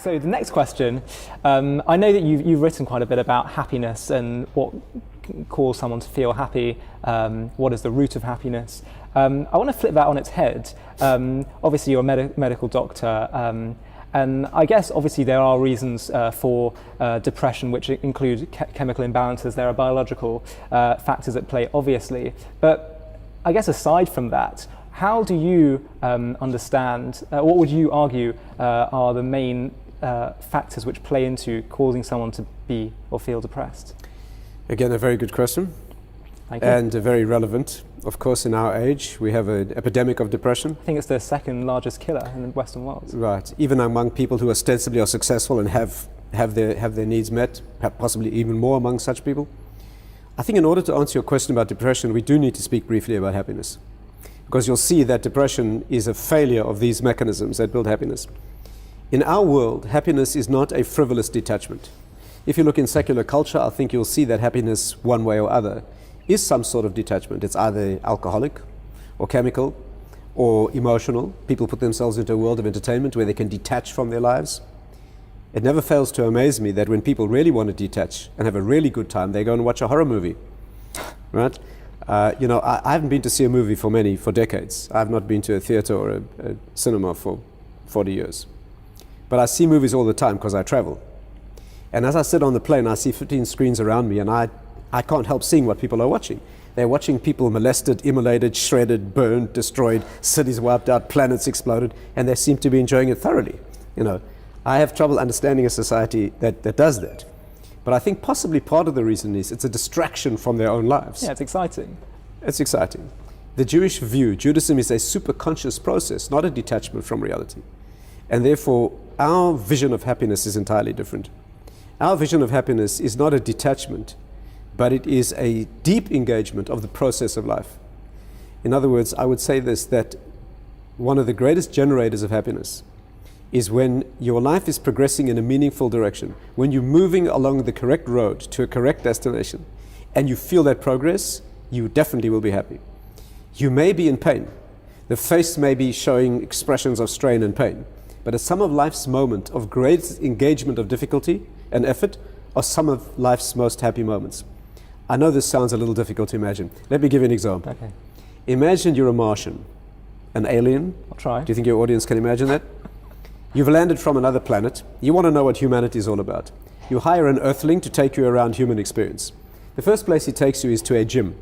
So the next question, I know that you've written quite a bit about happiness and what can cause someone to feel happy, what is the root of happiness. I want to flip that on its head. Obviously you're a medical doctor, and I guess obviously there are reasons for depression, which include chemical imbalances. There are biological factors at play, obviously. But I guess aside from that, how do you understand, what would you argue are the main factors which play into causing someone to be or feel depressed? Again, a very good question. Thank you. And very relevant. Of course, in our age, we have an epidemic of depression. I think it's the second largest killer in the Western world. Right. Even among people who ostensibly are successful and have their needs met, possibly even more among such people. I think in order to answer your question about depression, we do need to speak briefly about happiness. Because you'll see that depression is a failure of these mechanisms that build happiness. In our world, happiness is not a frivolous detachment. If you look in secular culture, I think you'll see that happiness, one way or other, is some sort of detachment. It's either alcoholic or chemical or emotional. People put themselves into a world of entertainment where they can detach from their lives. It never fails to amaze me that when people really want to detach and have a really good time, they go and watch a horror movie, right? I haven't been to see a movie for decades. I've not been to a theater or a cinema for 40 years. But I see movies all the time because I travel. And as I sit on the plane, I see 15 screens around me, and I can't help seeing what people are watching. They're watching people molested, immolated, shredded, burned, destroyed, cities wiped out, planets exploded, and they seem to be enjoying it thoroughly. I have trouble understanding a society that does that. But I think possibly part of the reason is it's a distraction from their own lives. Yeah, it's exciting. It's exciting. The Jewish view, Judaism is a superconscious process, not a detachment from reality. And therefore, our vision of happiness is entirely different. Our vision of happiness is not a detachment, but it is a deep engagement of the process of life. In other words, I would say this, that one of the greatest generators of happiness is when your life is progressing in a meaningful direction, when you're moving along the correct road to a correct destination, and you feel that progress, you definitely will be happy. You may be in pain. The face may be showing expressions of strain and pain, but at some of life's moment of great engagement of difficulty and effort are some of life's most happy moments. I know this sounds a little difficult to imagine. Let me give you an example. Okay. Imagine you're a Martian, an alien. I'll try. Do you think your audience can imagine that? You've landed from another planet. You want to know what humanity is all about. You hire an earthling to take you around human experience. The first place he takes you is to a gym.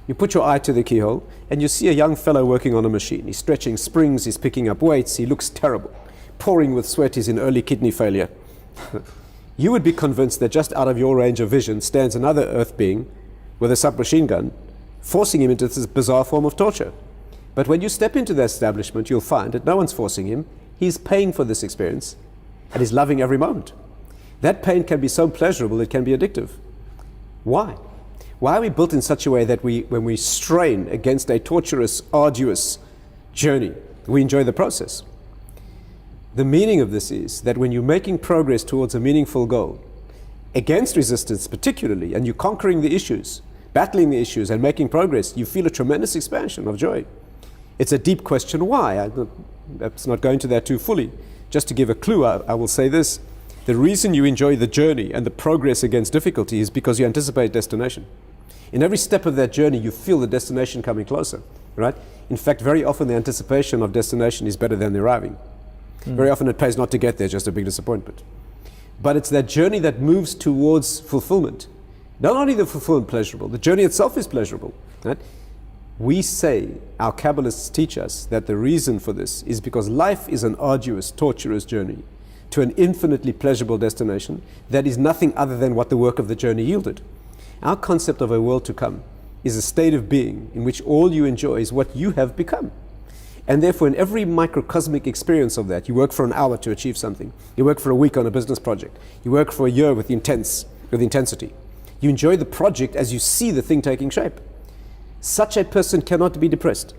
You put your eye to the keyhole and you see a young fellow working on a machine. He's stretching springs, he's picking up weights, he looks terrible. Pouring with sweat, he's in early kidney failure. You would be convinced that just out of your range of vision stands another earth being with a submachine gun, forcing him into this bizarre form of torture. But when you step into the establishment, you'll find that no one's forcing him. He's paying for this experience, and he's loving every moment. That pain can be so pleasurable, it can be addictive. Why? Why are we built in such a way that when we strain against a torturous, arduous journey, we enjoy the process? The meaning of this is that when you're making progress towards a meaningful goal, against resistance particularly, and you're conquering the issues, battling the issues and making progress, you feel a tremendous expansion of joy. It's a deep question why. I'm not going to that too fully. Just to give a clue, I will say this. The reason you enjoy the journey and the progress against difficulty is because you anticipate destination. In every step of that journey, you feel the destination coming closer, right? In fact, very often the anticipation of destination is better than the arriving. Very often it pays not to get there, just a big disappointment. But it's that journey that moves towards fulfillment. Not only the fulfillment pleasurable, the journey itself is pleasurable, right? We say, our Kabbalists teach us that the reason for this is because life is an arduous, torturous journey to an infinitely pleasurable destination that is nothing other than what the work of the journey yielded. Our concept of a world to come is a state of being in which all you enjoy is what you have become. And therefore, in every microcosmic experience of that, you work for an hour to achieve something. You work for a week on a business project. You work for a year with intensity. You enjoy the project as you see the thing taking shape. Such a person cannot be depressed.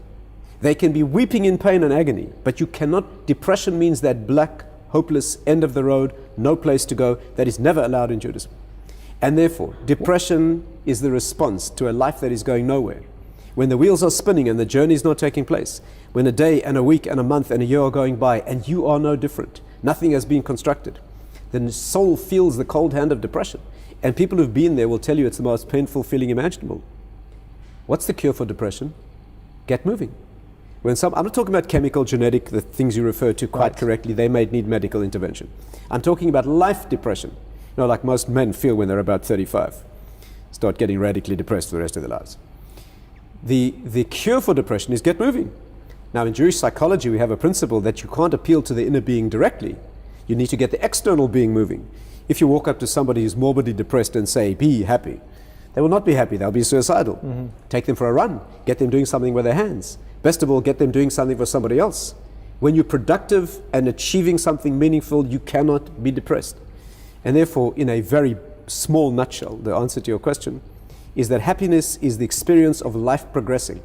They can be weeping in pain and agony, but you cannot. Depression means that black, hopeless, end of the road, no place to go, that is never allowed in Judaism. And therefore, depression is the response to a life that is going nowhere. When the wheels are spinning and the journey is not taking place, when a day and a week and a month and a year are going by and you are no different, Nothing has been constructed. The soul feels the cold hand of depression. And people who've been there will tell you it's the most painful feeling imaginable. What's the cure for depression? Get moving. I'm not talking about chemical, genetic, the things you refer to quite correctly. They may need medical intervention. I'm talking about life depression. Like most men feel when they're about 35. Start getting radically depressed for the rest of their lives. The cure for depression is get moving. Now, in Jewish psychology, we have a principle that you can't appeal to the inner being directly. You need to get the external being moving. If you walk up to somebody who's morbidly depressed and say, be happy, they will not be happy. They'll be suicidal. Mm-hmm. Take them for a run. Get them doing something with their hands. Best of all, get them doing something for somebody else. When you're productive and achieving something meaningful, you cannot be depressed. And therefore, in a very small nutshell, the answer to your question is that happiness is the experience of life progressing.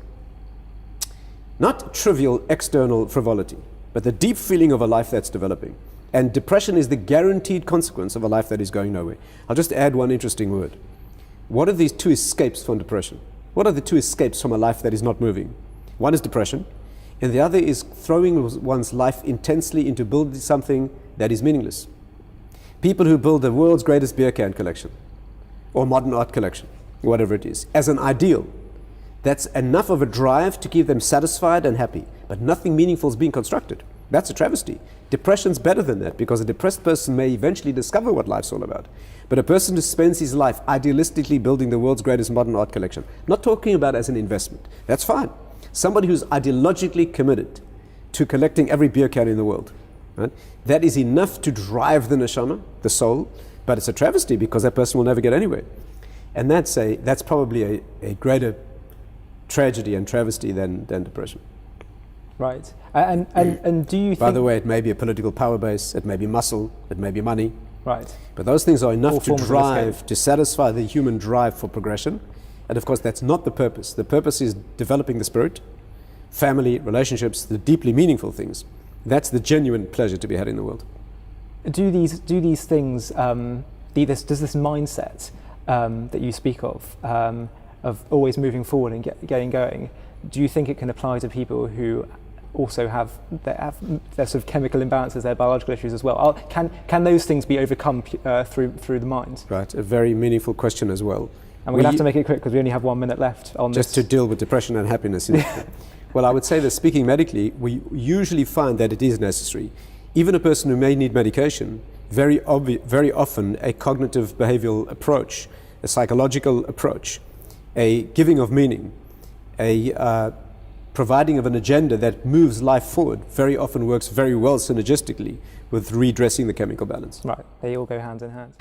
Not trivial external frivolity, but the deep feeling of a life that's developing. And depression is the guaranteed consequence of a life that is going nowhere. I'll just add one interesting word. What are these two escapes from depression? What are the two escapes from a life that is not moving? One is depression, and the other is throwing one's life intensely into building something that is meaningless. People who build the world's greatest beer can collection, or modern art collection, whatever it is, as an ideal, that's enough of a drive to keep them satisfied and happy, but nothing meaningful is being constructed. That's a travesty. Depression's better than that, because a depressed person may eventually discover what life's all about. But a person who spends his life idealistically building the world's greatest modern art collection, not talking about as an investment, that's fine. Somebody who's ideologically committed to collecting every beer can in the world, right? That is enough to drive the neshama, the soul, but it's a travesty because that person will never get anywhere. And that's probably a greater tragedy and travesty than depression. Right. And do you think... By the way, it may be a political power base, it may be muscle, it may be money. Right. But those things are enough All to forms of drive, escape. to satisfy the human drive for progression. And of course, that's not the purpose. The purpose is developing the spirit, family, relationships, the deeply meaningful things. That's the genuine pleasure to be had in the world. Do these things, does this mindset that you speak of always moving forward and getting going, do you think it can apply to people who also have their sort of chemical imbalances, their biological issues as well? Can those things be overcome through the mind? Right, a very meaningful question as well. And we're going to have to make it quick because we only have 1 minute left on just this. to deal with depression and happiness. Well, I would say that speaking medically, we usually find that it is necessary. Even a person who may need medication, very often a cognitive behavioral approach, a psychological approach, a giving of meaning, a providing of an agenda that moves life forward very often works very well synergistically with redressing the chemical balance. Right, they all go hand in hand.